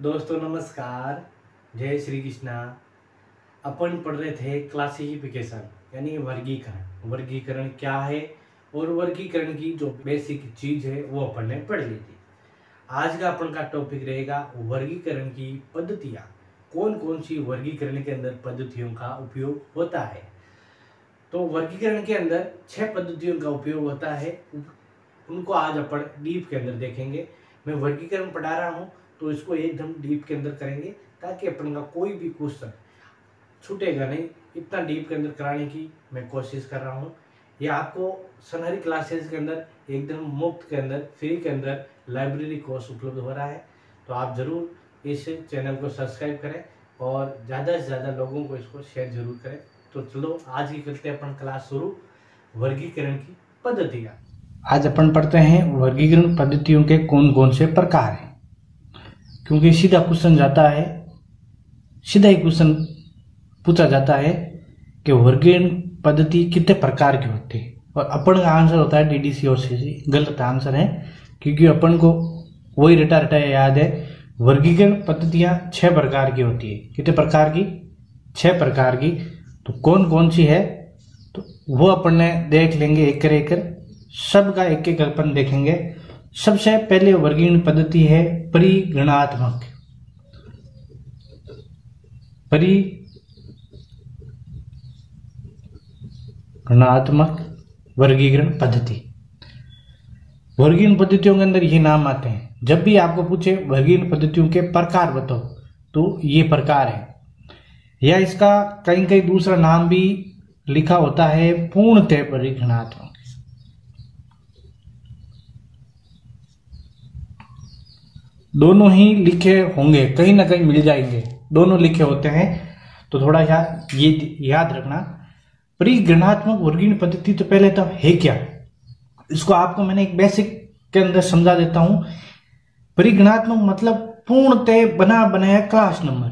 दोस्तों नमस्कार, जय श्री कृष्णा। अपन पढ़ रहे थे क्लासिफिकेशन यानी वर्गीकरण। वर्गीकरण क्या है और वर्गीकरण की जो बेसिक चीज है वो अपन ने पढ़ ली थी। आज का अपन का टॉपिक रहेगा वर्गीकरण की पद्धतियाँ। कौन कौन सी वर्गीकरण के अंदर पद्धतियों का उपयोग होता है। तो वर्गीकरण के अंदर 6 पद्धतियों का उपयोग होता है, उनको आज अपन डीप के अंदर देखेंगे। मैं वर्गीकरण पढ़ा रहा हूँ तो इसको एकदम डीप के अंदर करेंगे ताकि अपन का कोई भी क्वेश्चन छूटेगा नहीं। इतना डीप के अंदर कराने की मैं कोशिश कर रहा हूँ। ये आपको सनहरी क्लासेस के अंदर एकदम मुफ्त के अंदर फ्री के अंदर लाइब्रेरी कोर्स उपलब्ध हो रहा है। तो आप ज़रूर इस चैनल को सब्सक्राइब करें और ज़्यादा से ज़्यादा लोगों को इसको शेयर जरूर करें। तो चलो आज की करते हैं अपन क्लास शुरू, वर्गीकरण की पद्धतियाँ। आज अपन पढ़ते हैं वर्गीकरण पद्धतियों के कौन कौन से प्रकार हैं, क्योंकि सीधा क्वेश्चन जाता है, सीधा ही क्वेश्चन पूछा जाता है कि वर्गीकरण पद्धति कितने प्रकार की होती है और अपन का आंसर होता है डीडीसी और सीसी। गलत आंसर है, क्योंकि अपन को वही रटा रटा याद है। वर्गीकरण पद्धतियां 6 प्रकार की होती है। कितने प्रकार की? 6 प्रकार की। तो कौन कौन सी है तो वो अपन ने देख लेंगे एक कर सबका एक एक अपन देखेंगे। सबसे पहले वर्गीकरण पद्धति है परिगणनात्मक। परिगणनात्मक वर्गीकरण पद्धति। वर्गीकरण पद्धतियों के अंदर ये नाम आते हैं। जब भी आपको पूछे वर्गीकरण पद्धतियों के प्रकार बताओ तो ये प्रकार है, या इसका कहीं कहीं दूसरा नाम भी लिखा होता है पूर्णतः परिगणनात्मक। दोनों ही लिखे होंगे, कहीं ना कहीं मिल जाएंगे, दोनों लिखे होते हैं। तो थोड़ा सा ये याद रखना। परिगणनात्मक वर्गीकरण पद्धति तो पहले तो है क्या, इसको आपको मैंने एक बेसिक के अंदर समझा देता हूं। परिगणनात्मक मतलब पूर्णतः बना बनाया क्लास नंबर।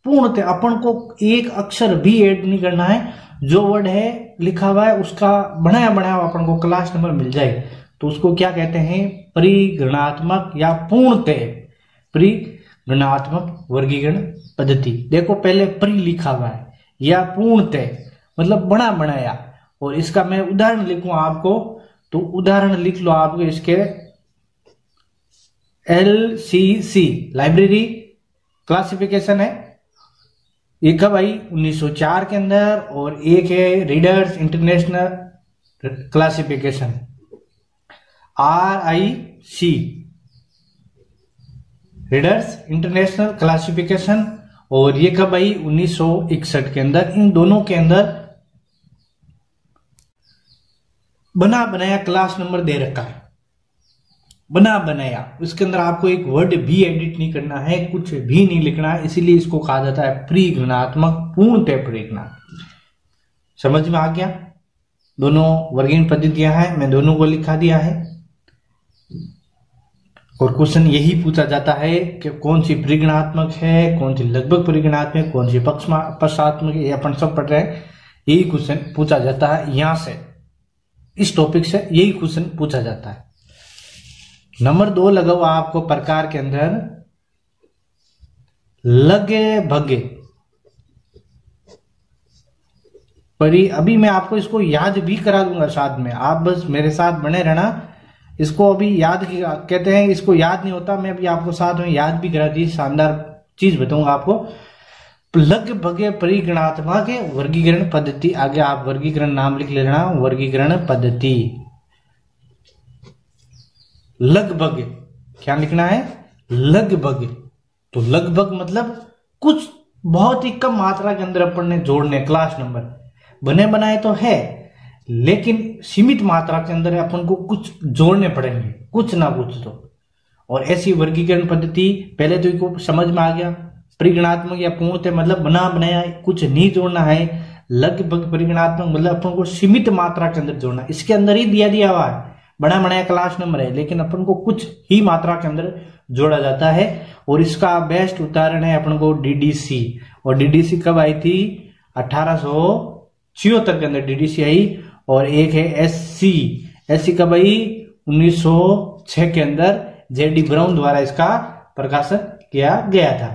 पूर्णतः अपन को एक अक्षर भी ऐड नहीं करना है, जो वर्ड है लिखा हुआ है उसका बनाया बनाया अपन को क्लास नंबर मिल जाए तो उसको क्या कहते हैं? परिगणनात्मक या पूर्णतः परिगणनात्मक वर्गीकरण पद्धति। देखो पहले परि लिखा हुआ है या पूर्णतः मतलब बना बनाया। और इसका मैं उदाहरण लिखूं आपको, तो उदाहरण लिख लो आपको इसके। LCC लाइब्रेरी क्लासिफिकेशन है, एक कब आई? 1904 के अंदर। और एक है readers international classification RIC, readers international classification. और ये कब आई? 1961 के अंदर। इन दोनों के अंदर बना बनाया क्लास नंबर दे रखा है, बना बनाया। उसके अंदर आपको एक वर्ड भी एडिट नहीं करना है, कुछ भी नहीं लिखना है, इसीलिए इसको कहा जाता है परिगणनात्मक, पूर्णतः परिगणनात्मक। समझ में आ गया? दोनों वर्गीकरण पद्धतियां हैं, मैं दोनों को लिखा दिया है। और क्वेश्चन यही पूछा जाता है कि कौन सी परिगणनात्मक है, कौन सी लगभग परिगणनात्मक, कौन सी पक्षात्मक, ये अपन सब पढ़ रहे हैं। यही क्वेश्चन पूछा जाता है, यहां से इस टॉपिक से यही क्वेश्चन पूछा जाता है। नंबर 2 लगा हुआ आपको प्रकार के अंदर लगे भगे परी। अभी मैं आपको इसको याद भी करा दूंगा साथ में, आप बस मेरे साथ बने रहना। इसको अभी याद कहते हैं, इसको याद नहीं होता, मैं अभी आपको साथ में याद भी करा दी। शानदार चीज बताऊंगा आपको। लग भगे परिगणनात्मक वर्गीकरण पद्धति। आगे आप वर्गीकरण नाम लिख लेना, वर्गीकरण पद्धति। लगभग क्या लिखना है? लगभग। तो लगभग मतलब कुछ बहुत ही कम मात्रा के अंदर अपन ने जोड़ने क्लास नंबर। बने बनाए तो है, लेकिन सीमित मात्रा के अंदर अपन को कुछ जोड़ने पड़ेंगे, कुछ ना कुछ तो। और ऐसी वर्गीकरण पद्धति पहले तो इनको समझ में आ गया। परिगणनात्मक या पूर्णतः मतलब बना बनाया, कुछ नहीं जोड़ना है। लगभग परिगणनात्मक मतलब अपन को सीमित मात्रा के अंदर जोड़ना। इसके अंदर ही दिया हुआ है, बना बनाया क्लास नंबर है, लेकिन अपन को कुछ ही मात्रा के अंदर जोड़ा जाता है। और इसका बेस्ट उदाहरण है अपन को डीडीसी। और डीडीसी कब आई थी? 1876 के अंदर डीडीसी आई। और एक है एससी कब आई? 1906 के अंदर जेडी ब्राउन द्वारा इसका प्रकाशित किया गया था।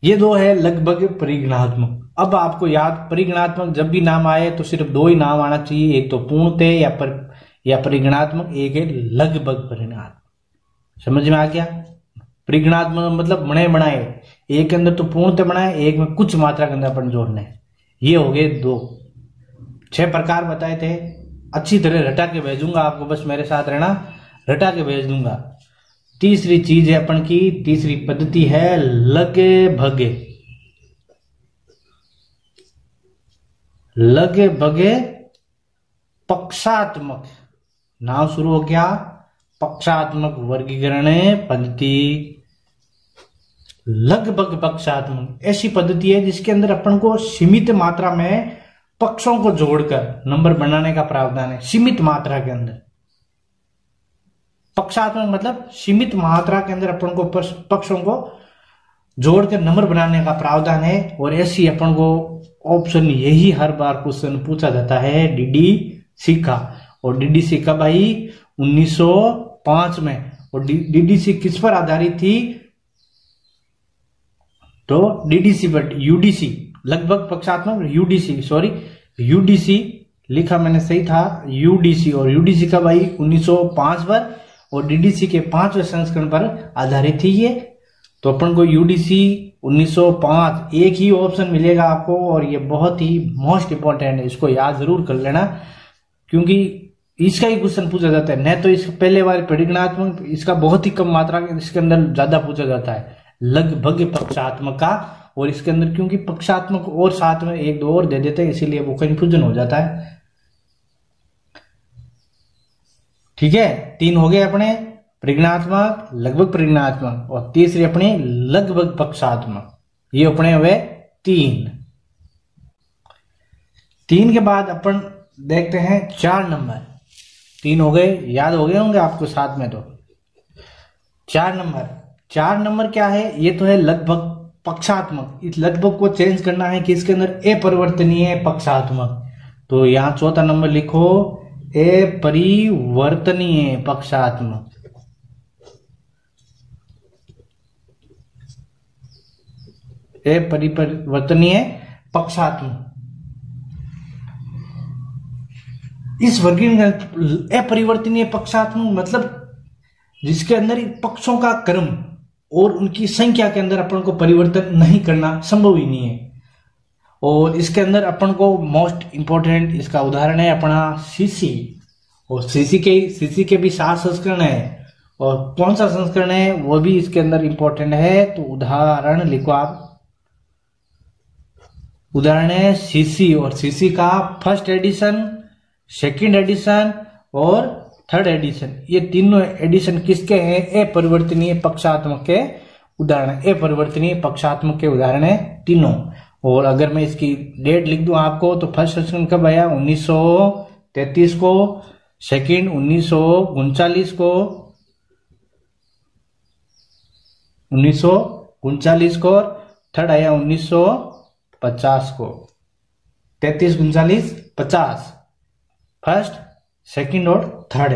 ये दो है लगभग परिगणात्मक। अब आपको याद, परिगणात्मक जब भी नाम आए तो सिर्फ दो ही नाम आना चाहिए, एक तो पूर्णतः या परिगणात्मक, एक है लगभग परिगणात्मक। समझ में आ गया? परिगणात्मक मतलब बने बनाए, एक के अंदर तो पूर्णतः बनाए, एक में कुछ मात्रा के अंदर अपन जोड़ने। ये हो गए दो। 6 प्रकार बताए थे, अच्छी तरह रटा के भेजूंगा आपको, बस मेरे साथ रहना, रटा के भेज दूंगा। तीसरी चीज है अपन की, तीसरी पद्धति है लगे भगे। लगे भगे पक्षात्मक, नाम शुरू हो गया, पक्षात्मक वर्गीकरण पद्धति। लगभग पक्षात्मक ऐसी पद्धति है जिसके अंदर अपन को सीमित मात्रा में पक्षों को जोड़कर नंबर बनाने का प्रावधान है। सीमित मात्रा के अंदर पक्षात्मक मतलब सीमित मात्रा के अंदर अपन को पक्षों को जोड़कर नंबर बनाने का प्रावधान है। और ऐसी अपन को ऑप्शन यही हर बार क्वेश्चन पूछा जाता है, डीडीसी का। और डीडीसी कब आई? 1905 में। और डीडीसी किस पर आधारित थी? तो डीडीसी बट यूडीसी, लगभग पक्षात्मक, यूडीसी, सॉरी यूडीसी लिखा मैंने सही था, यूडीसी। और यूडीसी कब आई? 1905 पर। और डीडीसी के 5वें संस्करण पर आधारित थी ये। तो अपन को यूडीसी 1905 एक ही ऑप्शन मिलेगा आपको, और ये बहुत ही मोस्ट इंपॉर्टेंट है, इसको याद जरूर कर लेना, क्योंकि इसका ही क्वेश्चन पूछा जाता है। न तो इसका पहले वाले परिगणात्मक, इसका बहुत ही कम मात्रा इसके अंदर ज्यादा पूछा जाता है लगभग पक्षात्मक का। और इसके अंदर क्योंकि पक्षात्मक और साथ में एक दो और दे देते हैं, इसीलिए वो कंफ्यूजन हो जाता है। ठीक है, 3 हो गए अपने, परिगणात्मक, लगभग परिगणात्मक, और तीसरी अपनी लगभग पक्षात्मक। ये अपने हुए 3। 3 के बाद अपन देखते हैं 4 नंबर। 3 हो गए, याद हो गए होंगे आपको साथ में। तो 4 नंबर क्या है? ये तो है लगभग पक्षात्मक। इस लगभग को चेंज करना है कि इसके अंदर अपरिवर्तनीय पक्षात्मक। तो यहां चौथा नंबर लिखो, अपरिवर्तनीय पक्षात्मक। अपरिवर्तनीय पक्षात्मक। इस वर्गीकरण अपरिवर्तनीय पक्षात्मक मतलब जिसके अंदर पक्षों का क्रम और उनकी संख्या के अंदर अपन को परिवर्तन नहीं करना संभव ही नहीं है। और इसके अंदर अपन को मोस्ट इंपोर्टेंट इसका उदाहरण है अपना सीसी। और सीसी के भी 7 संस्करण है, और कौन सा संस्करण है वो भी इसके अंदर इंपॉर्टेंट है। तो उदाहरण लिखो आप, उदाहरण है सीसी। और सीसी का फर्स्ट एडिशन, सेकंड एडिशन और थर्ड एडिशन, ये तीनों एडिशन किसके हैं? अपरिवर्तनीय पक्षात्मक के उदाहरण। अपरिवर्तनीय पक्षात्मक के उदाहरण है तीनों। और अगर मैं इसकी डेट लिख दूं आपको, तो फर्स्ट सेशन कब आया? 1933 को, सेकंड 1939 को, 1939 को, थर्ड आया 1950 को। 33, 39, 50 फर्स्ट, सेकंड और थर्ड।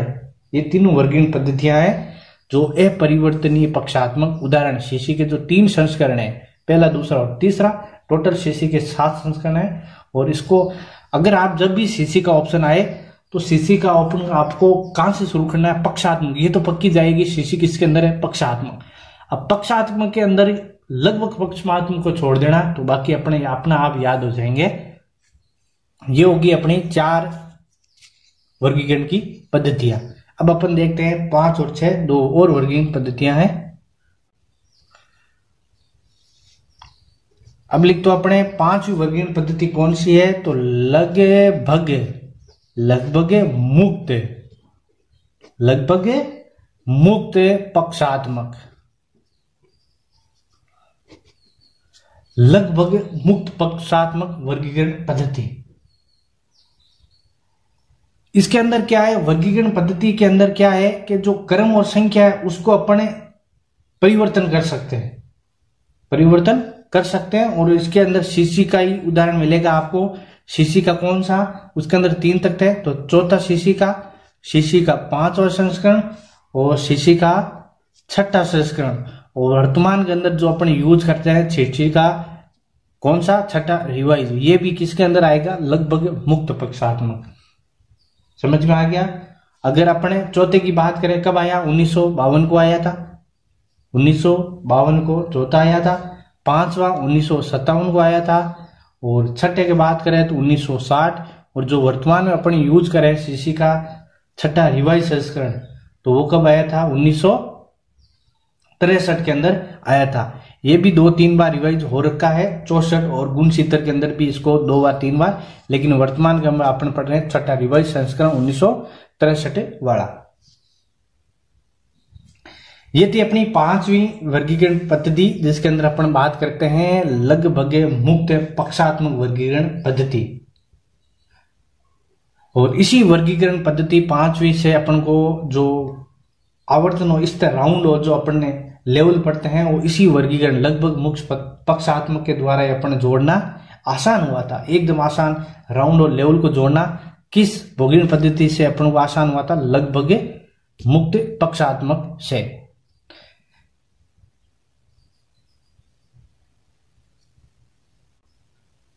ये तीनों वर्गीकरण पद्धतियां हैं जो अपरिवर्तनीय पक्षात्मक उदाहरण। सीसी के जो 3 संस्करण है, पहला, दूसरा और तीसरा, टोटल सीसी के 7 संस्करण है। और इसको अगर आप जब भी सीसी का ऑप्शन आए तो सीसी का ऑप्शन आपको कहां से शुरू करना है? पक्षात्मक। ये तो पक्की जाएगी, सीसी किसके अंदर है? पक्षात्मक। अब पक्षात्मक के अंदर लगभग पक्षात्मक को छोड़ देना, तो बाकी अपना आप याद हो जाएंगे। ये होगी अपनी 4 वर्गीकरण की पद्धतियां। अब अपन देखते हैं 5 और 6, 2 और वर्गीकरण पद्धतियां हैं। अब लिख दो अपने 5वीं वर्गीकरण पद्धति कौन सी है? तो लगभग मुक्त पक्षात्मक। लगभग मुक्त पक्षात्मक वर्गीकरण पद्धति। इसके अंदर क्या है? वर्गीकरण पद्धति के अंदर क्या है कि जो क्रम और संख्या है उसको अपने परिवर्तन कर सकते हैं। और इसके अंदर सीसी का ही उदाहरण मिलेगा आपको। सीसी का कौन सा? उसके अंदर 3 तत्व है, तो चौथा सीसी का 5वां संस्करण, और सीसी का छठा संस्करण। और वर्तमान के अंदर जो अपन यूज करते हैं शिक्षी का कौन सा, छठा रिवाइज, ये भी किसके अंदर आएगा, लगभग मुक्त पक्षात्मक। समझ में आ गया। अगर अपने चौथे की बात करें, कब आया, 1952 को आया था, 1952 को चौथा आया था। पांचवा 1957 को आया था। और छठे की बात करें तो 1960। और जो वर्तमान में अपन यूज करें सीसी का छठा रिवाइज संस्करण, तो वो कब आया था, 1963 के अंदर आया था। ये भी 2-3 बार रिवाइज हो रखा है, 64 और 69 के अंदर भी इसको 2 बार 3 बार, लेकिन वर्तमान के अंदर अपन पढ़ रहे हैं छठा रिवाइज संस्करण 1963 वाला। ये थी अपनी 5वीं वर्गीकरण पद्धति, जिसके अंदर अपन बात करते हैं लगभग मुक्त पक्षात्मक वर्गीकरण पद्धति। और इसी वर्गीकरण पद्धति 5वीं से अपन को जो आवर्तन हो, इस तरह राउंड हो, जो अपन ने लेवल पढ़ते हैं, वो इसी वर्गीकरण लगभग मुक्त पक्षात्मक के द्वारा अपन जोड़ना आसान हुआ था। एकदम आसान राउंड और लेवल को जोड़ना किस वर्गीकरण पद्धति से अपन को आसान हुआ था, लगभग मुक्त पक्षात्मक से।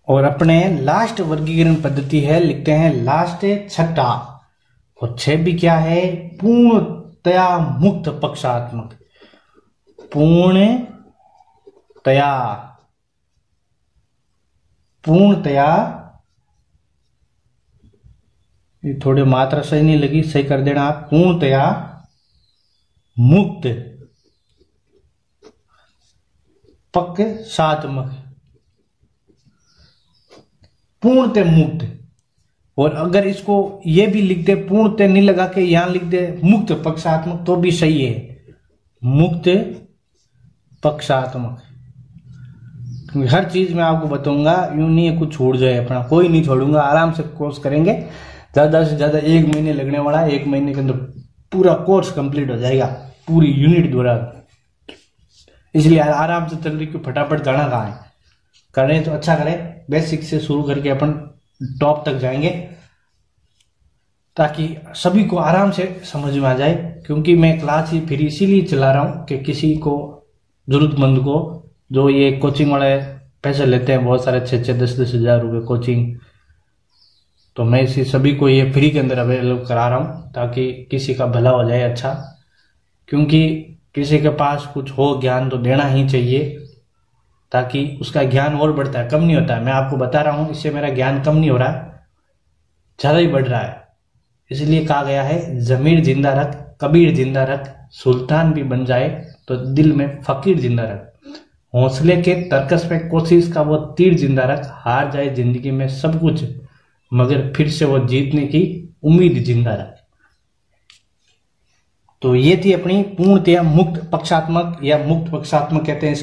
और अपने लास्ट वर्गीकरण पद्धति है, लिखते हैं लास्ट छठा, और 6 भी क्या है, पूर्णतया मुक्त पक्षात्मक। पूर्णतया ये थोड़ी मात्रा सही नहीं लगी, सही कर देना आप। पूर्णतया मुक्त पक्षात्मक, पूर्णतः मुक्त। और अगर इसको ये भी लिख दे, पूर्णतः नहीं लगा के यहां लिख दे मुक्त पक्षात्मक, तो भी सही है, मुक्त पक्षात्मक। क्योंकि हर चीज में आपको बताऊंगा, यूं नहीं है कुछ छूट जाए अपना, कोई नहीं छोड़ूंगा, आराम से कोर्स करेंगे। ज्यादा से ज्यादा 1 महीने लगने वाला है, 1 महीने के अंदर पूरा कोर्स कंप्लीट हो जाएगा, पूरी यूनिट द्वारा। इसलिए आराम से चल रही, क्यों फटाफट जाना कहाँ है, करें तो अच्छा करें, बेसिक से शुरू करके अपन टॉप तक जाएंगे, ताकि सभी को आराम से समझ में आ जाए। क्योंकि मैं क्लास ही फिर इसीलिए चला रहा हूं कि किसी को जरूरतमंद को, जो ये कोचिंग वाले पैसे लेते हैं बहुत सारे, 6-6, 10-10 हजार रुपये कोचिंग, तो मैं इसी सभी को ये फ्री के अंदर अवेलेबल करा रहा हूं, ताकि किसी का भला हो जाए। अच्छा, क्योंकि किसी के पास कुछ हो ज्ञान तो देना ही चाहिए, ताकि उसका ज्ञान और बढ़ता है, कम नहीं होता है। मैं आपको बता रहा हूं, इससे मेरा ज्ञान कम नहीं हो रहा है, ज्यादा ही बढ़ रहा है। इसलिए कहा गया है, जमीर जिंदा रख, कबीर जिंदा रख, सुल्तान भी बन जाए तो दिल में फकीर जिंदा रख, हौसले के तरकस पे कोशिश का वो तीर जिंदा रख, हार जाए जिंदगी में सब कुछ मगर फिर से वो जीतने की उम्मीद जिंदा रख। तो ये थी अपनी पूर्णतया मुक्त पक्षात्मक, या मुक्त पक्षात्मक कहते हैं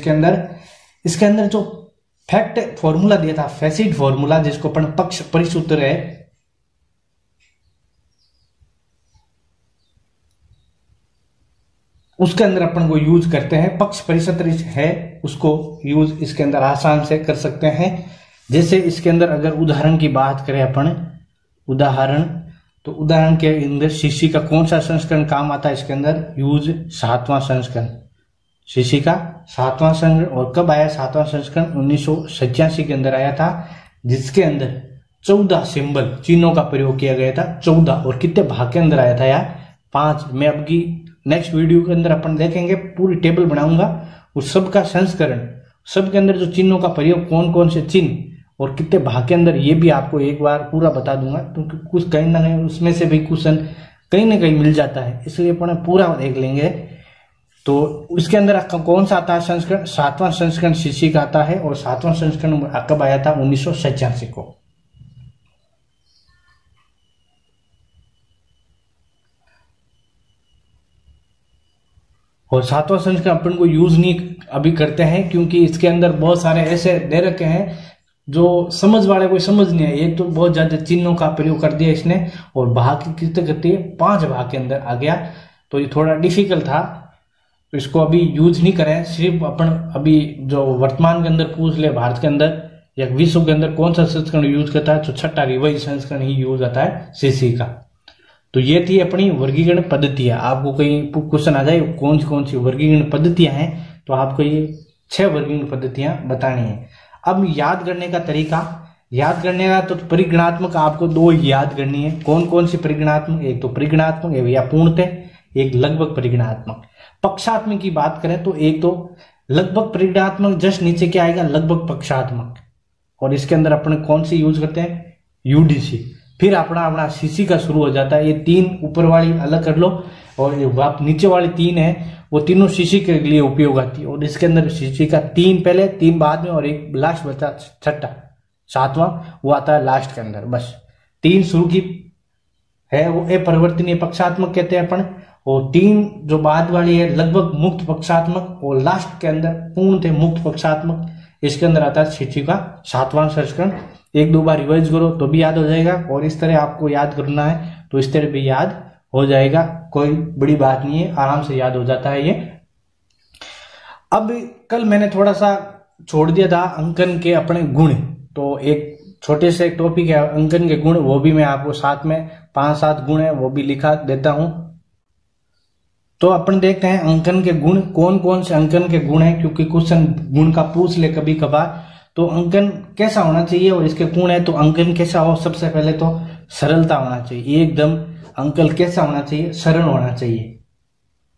इसके अंदर जो फैक्ट फॉर्मूला दिया था, फैसिड फॉर्मूला, जिसको अपन पक्ष परिसूत्र है, उसके अंदर अपन को यूज करते हैं। पक्ष परिसूत्र है, उसको यूज इसके अंदर आसान से कर सकते हैं। जैसे इसके अंदर अगर उदाहरण की बात करें अपन, उदाहरण के अंदर शिशी का कौन सा संस्करण काम आता है, इसके अंदर यूज 7वां संस्करण, शिशी का 7वां संस्करण। और कब आया 7वां संस्करण, 1987 के अंदर आया था, जिसके अंदर 14 सिंबल चिन्हों का प्रयोग किया गया था। 14, और कितने भाग के अंदर आया था यार, 5। मैं अब की नेक्स्ट वीडियो के अंदर अपन देखेंगे, पूरी टेबल बनाऊंगा उस सब का संस्करण, सबके अंदर जो चिन्हों का प्रयोग, कौन कौन से चिन्ह और कितने भाग के अंदर, ये भी आपको एक बार पूरा बता दूंगा। क्योंकि कुछ कहीं ना कहीं उसमें से भी क्वेश्चन कहीं ना कहीं मिल जाता है, इसलिए अपन पूरा देख लेंगे। तो उसके अंदर कौन सा आता है संस्करण, 7वां संस्करण शिशी का आता है। और 7वां संस्करण कब आया था, 1987 को। और 7वां संस्करण अपन को यूज नहीं अभी करते हैं, क्योंकि इसके अंदर बहुत सारे ऐसे दे रखे हैं जो समझ वाले कोई समझ नहीं है। एक तो बहुत ज्यादा चिन्हों का प्रयोग कर दिया इसने, और भाग की कितने करती है, 5 भाग के अंदर आ गया, तो ये थोड़ा डिफिकल्ट था, तो इसको अभी यूज नहीं करें। सिर्फ अपन अभी जो वर्तमान के अंदर पूछ ले, भारत के अंदर या विश्व के अंदर कौन सा संस्करण यूज करता है, तो छठा रिवाइज संस्करण ही यूज आता है सीसी का। तो ये थी अपनी वर्गीकरण पद्धतियां। आपको कहीं क्वेश्चन आ जाए कौन सी वर्गीकरण पद्धतियां हैं, तो आपको ये 6 वर्गीकरण पद्धतियां बतानी है। अब याद करने का तरीका, याद करने का तो परिगणात्मक आपको 2 ही याद करनी है। कौन सी परिगणात्मक, एक तो परिगणात्मक या पूर्णतः, एक लगभग परिगणात्मक। पक्षात्मक की बात करें तो एक तो लगभग परिगणात्मक, जस्ट नीचे क्या आएगा लगभग पक्षात्मक, और इसके अंदर अपने कौन सी यूज करते हैं यूडीसी। फिर अपना सीसी का शुरू हो जाता है। ये 3 ऊपर वाली अलग कर लो, और नीचे वाली 3 है वो तीनों सीसी के लिए उपयोग आती है। और इसके अंदर सीसी का 3 पहले 3 बाद में और एक लास्ट बचा छठा 7वां, वो आता है लास्ट के अंदर। बस 3 शुरू की है वो अपरिवर्तनीय पक्षात्मक कहते हैं अपन, और 3 जो बाद वाली है लगभग मुक्त पक्षात्मक, और लास्ट के अंदर पूर्णतः मुक्त पक्षात्मक। इसके अंदर आता है सीसी का 7वां संस्करण। 1-2 बार रिवाइज करो तो भी याद हो जाएगा, और इस तरह आपको याद करना है तो इस तरह भी याद हो जाएगा, कोई बड़ी बात नहीं है, आराम से याद हो जाता है ये। अब कल मैंने थोड़ा सा छोड़ दिया था अंकन के अपने गुण, तो एक छोटे से टॉपिक है अंकन के गुण, वो भी मैं आपको साथ में 5-7 गुण है वो भी लिखा देता हूं। तो अपन देखते हैं अंकन के गुण, कौन से अंकन के गुण है, क्योंकि क्वेश्चन गुण का पूछ ले कभी कभार। तो अंकन कैसा होना चाहिए और इसके गुण है, तो अंकन कैसा हो, सबसे पहले तो सरलता होना चाहिए एकदम। अंकन कैसा होना चाहिए, सरल होना चाहिए।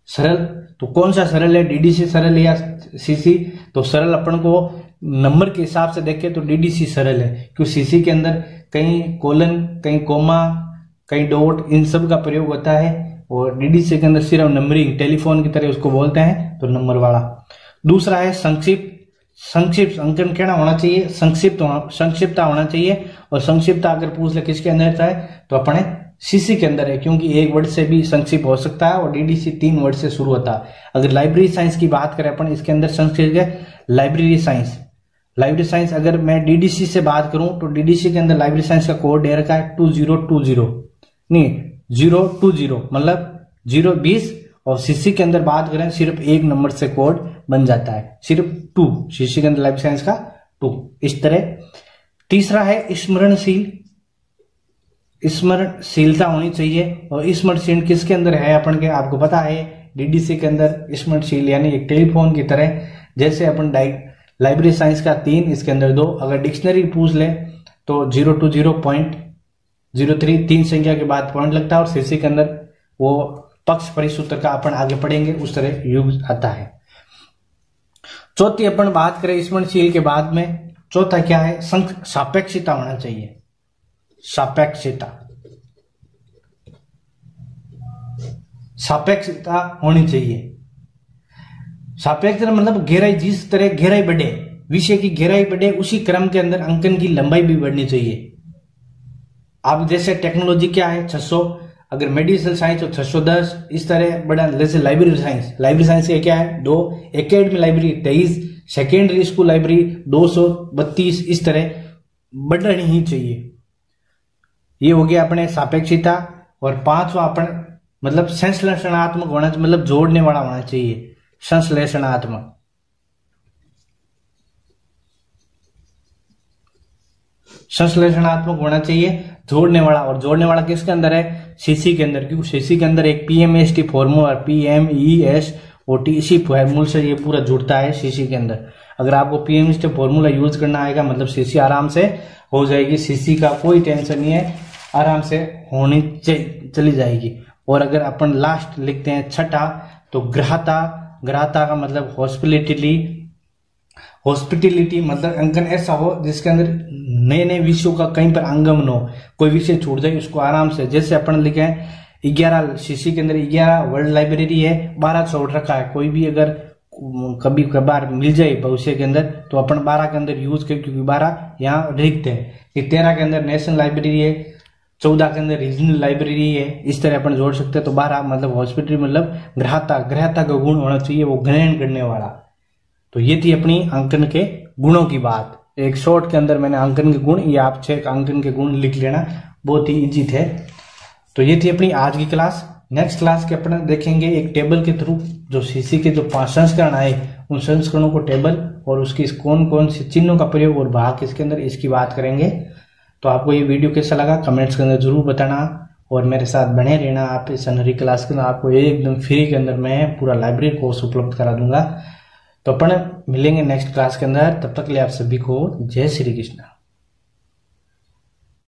सरल तो कौन सा सरल है, डीडीसी सरल है या सीसी? तो सरल अपन को नंबर के हिसाब से देखें तो डीडीसी सरल है, क्योंकि सीसी के अंदर कहीं कोलन, कहीं कोमा, कहीं डॉट, इन सब का प्रयोग होता है, और डीडीसी के अंदर सिर्फ नंबरिंग, टेलीफोन की तरह उसको बोलते हैं, तो नंबर वाला। दूसरा है संक्षिप्त अंकन कहना होना चाहिए, संक्षिप्तता होना चाहिए। और संक्षिप्तता अगर पूछ ले किसके अंदर है, तो अपने सीसी के अंदर है, क्योंकि एक वर्ड से भी संक्षिप्त हो सकता है, और डीडीसी 3 वर्ड से शुरू होता है। अगर लाइब्रेरी साइंस की बात करें अपन, इसके अंदर संक्षिप्त है लाइब्रेरी साइंस। अगर मैं डीडीसी से बात करूं तो डीडीसी के अंदर लाइब्रेरी साइंस का कोड दे रखा है 2020, नहीं 020 मतलब 020, और सीसी के अंदर बात करें सिर्फ 1 नंबर से कोड बन जाता है, सिर्फ 2, सीसी के अंदर लाइब्रेरी साइंस का 2, इस तरह। तीसरा है स्मरणशीलता होनी चाहिए, और स्मरणशील किसके अंदर है अपन के आपको पता है, डीडीसी के अंदर स्मरणशील यानी एक टेलीफोन की तरह। जैसे अपन लाइब्रेरी साइंस का 3, इसके अंदर 2। अगर डिक्शनरी पूछ ले तो 020.03 3 संख्या के बाद पॉइंट लगता है, और सीसी के अंदर वो पक्ष परिसूत्र का अपन आगे पढ़ेंगे उस तरह यूज आता है। चौथी अपन बात करें स्मरणशील के बाद में, चौथा क्या है, सापेक्षता होना चाहिए। सापेक्षता होनी चाहिए। सापेक्षता मतलब गहराई, जिस तरह गहराई बढ़े, विषय की गहराई बढ़े, उसी क्रम के अंदर अंकन की लंबाई भी बढ़नी चाहिए। अब जैसे टेक्नोलॉजी क्या है 600, अगर मेडिकल साइंस हो 610, इस तरह बढ़ा। जैसे लाइब्रेरी साइंस का क्या है 2, academy library 23, secondary school library 232, इस तरह बढ़नी ही चाहिए। ये हो गया अपने सापेक्षता। और 5वां अपन मतलब संश्लेषणात्मक होना चाहिए, मतलब जोड़ने वाला होना चाहिए, संश्लेषणात्मक। होना चाहिए, जोड़ने वाला। और जोड़ने वाला किसके अंदर है, सीसी के अंदर, क्योंकि सीसी के अंदर एक पीएमएसटी फॉर्मूला, PMESOT, इसी फॉर्मूले से ये पूरा जुड़ता है सीसी के अंदर। अगर आपको पीएमएसटी फॉर्मूला यूज करना आएगा मतलब सीसी आराम से हो जाएगी, सीसी का कोई टेंशन नहीं है, आराम से होनी चली जाएगी। और अगर अपन लास्ट लिखते हैं छठा, तो ग्राहता का मतलब हॉस्पिटलिटी मतलब अंकन ऐसा हो जिसके अंदर नए विषयों का कहीं पर आंगमन हो, कोई विषय छूट जाए उसको आराम से। जैसे अपन लिखे हैं 11 सीसी के अंदर 11 वर्ल्ड लाइब्रेरी है, 12 छोड़ रखा है, कोई भी अगर कभी कभार मिल जाए भविष्य के अंदर तो अपन 12 के अंदर यूज करें, क्योंकि 12 यहाँ रिक्त है। 13 के अंदर नेशनल लाइब्रेरी है, 14 के अंदर रीजनल लाइब्रेरी है, इस तरह अपन जोड़ सकते हैं। तो 12 मतलब हॉस्पिटल मतलब ग्राहता का गुण होना चाहिए, वो ग्रहण करने वाला। तो ये थी अपनी अंकन के गुणों की बात। एक शॉर्ट के अंदर मैंने अंकन के गुण, ये आप 6 अंकन के गुण लिख लेना, बहुत ही इजी थे। तो ये थी अपनी आज की क्लास। नेक्स्ट क्लास के अपन देखेंगे एक टेबल के थ्रू जो सीसी के जो 5 संस्करण आए, उन संस्करणों को टेबल और उसकी कौन से चिन्हों का प्रयोग और भाग इसके अंदर, इसकी बात करेंगे। तो आपको ये वीडियो कैसा लगा कमेंट्स के अंदर जरूर बताना, और मेरे साथ बने रहना। आप इस अनहरी क्लास के अंदर आपको एकदम फ्री के अंदर मैं पूरा लाइब्रेरी कोर्स उपलब्ध करा दूंगा। तो अपन मिलेंगे नेक्स्ट क्लास के अंदर, तब तक के लिए आप सभी को जय श्री कृष्ण।